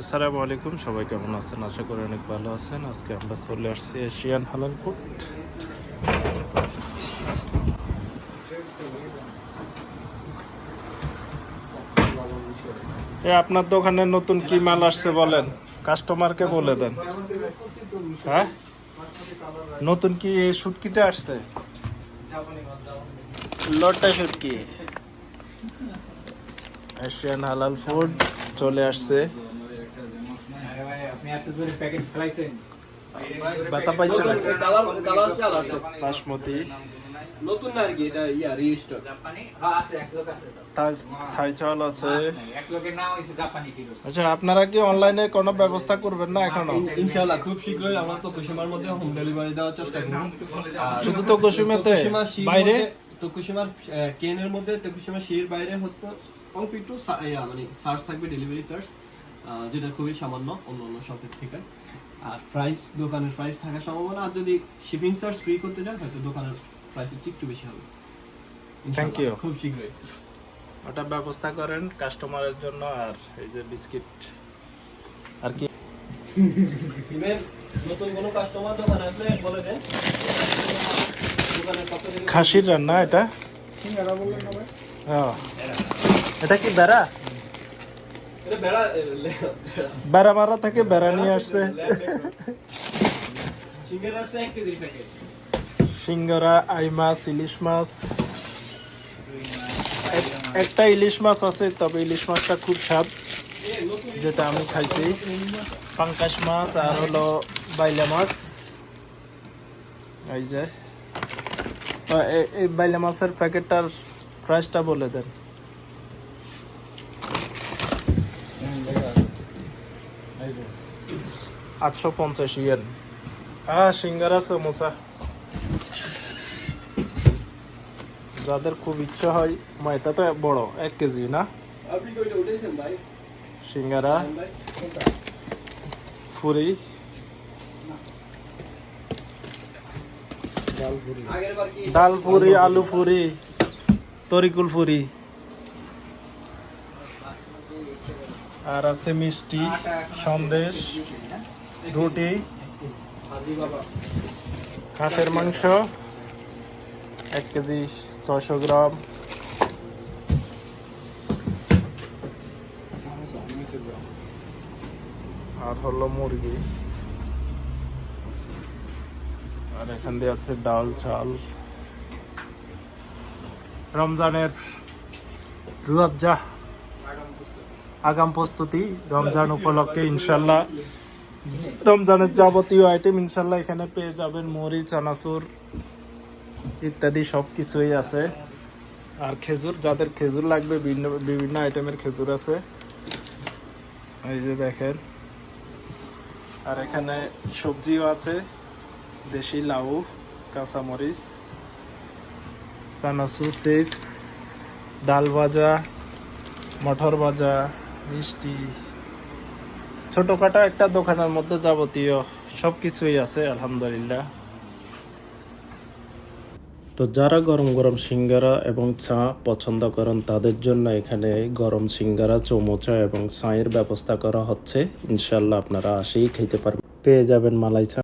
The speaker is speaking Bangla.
আসসালামু আলাইকুম, সবাই কেমন আছেন? আশা করি অনেক ভালো আছেন। আজকে আমরা চলে আসছি এশিয়ান হালাল ফুড। আপনার দোকানে নতুন কি মাল আসছে বলেন, কাস্টমারকে বলে দেন। হ্যাঁ, নতুন কি এই শুটকিটা আসছে? লটটা শুটকি, এশিয়ান হালাল ফুড চলে আসছে। ব্যথা পাইছে না? বাসমতি নতুন না আর কি, এটা রিস্টক থাই চাল আছে। আচ্ছা, আপনারা কি অনলাইনে কোনো ব্যবস্থা করবেন না এখনো? ইনশাআল্লাহ খুব শীঘ্রই আমরা তোকুশিমার মধ্যে হোম ডেলিভারি দেওয়ার চেষ্টা করব। শুধু তোকুশিমাতে, বাইরে তোকুশিমার কেনের মধ্যে, তোকুশিমা শির বাইরে হতো অল্প একটু মানে চার্জ থাকবে, ডেলিভারি চার্জ, যেটা খুবই সামান্য অন্য শপের থেকে। আর প্রাইস, দোকানের প্রাইস থাকার সম্ভাবনা, আর যদি শিপিং চার্জ ফ্রি করতে চান হয়তো দোকানের প্রাইস একটু বেশি হবে। Thank you. খুব শীঘ্রই ওটা ব্যবস্থা করেন কাস্টমারের জন্য। আর এই যে বিস্কিট আর কি, নতুন কোনো কাস্টমার দোকান আসলে বলে দেন। দোকানের কত খাসির রান্না এটা। এটা কি বেড়া? এটা বেড়া বেড়া মারা থেকে বেড়া নিয়ে আসছে। সিঙ্গারা আছে 1 কেজির প্যাকেট। সিঙ্গারা, আই মাছ, ইলিশ মাছ। একটা ইলিশ মাছ আছে, তবে ইলিশ মাছটা খুব স্বাদ, যেটা আমি খাইছি। পাঙ্কাশ মাছ আর হলো বাইলা মাছ। এই যে এই বাইলা মাছের প্যাকেটটার প্রাইসটা বলে দেন। 850 ইয়েন। সিঙ্গারা, সমোসা। যাদের খুব ইচ্ছা হয়, এটা তো বড় 1 কেজি না? আপনি কইটা উঠাইছেন ভাই? সিঙ্গারা, ফুরি, ডাল ফুরি, আলু ফুরি, তরিকুল ফুরি, আর আছে মিষ্টি, সন্দেশ, রুটি, হাঁসের মাংস 1 কেজি 600 গ্রাম, আর হলো মুরগি। আর এখান দিয়ে আছে ডাল, চাল। রমজানের রুয়াবজা, আগাম প্রস্তুতি রমজান উপলক্ষে। ইনশাল্লাহ রমজানের যাবতীয় আইটেম ইনশাল্লাহ এখানে পেয়ে যাবেন। মুড়ি, চানাচুর ইত্যাদি সব কিছুই আছে। আর খেজুর, যাদের খেজুর লাগবে, বিভিন্ন আইটেমের খেজুর আছে, এই যে দেখেন। আর এখানে সবজিও আছে, দেশি লাউ, কাঁচামরিচ, চানাচুর, চিপস, ডাল ভাজা, মটর ভাজা, মিষ্টি। ছোটখাটো একটা দোকানের মধ্যে যাবতীয় সব কিছুই আছে আলহামদুলিল্লাহ। তো যারা গরম গরম সিঙ্গারা এবং চা পছন্দ করেন, তাদের জন্য এখানে গরম সিঙ্গারা, চৌমুচা এবং চায়ের ব্যবস্থা করা হচ্ছে। ইনশাল্লাহ আপনারা আসেই খেতে পারবেন। পেয়ে যাবেন মালাই চা।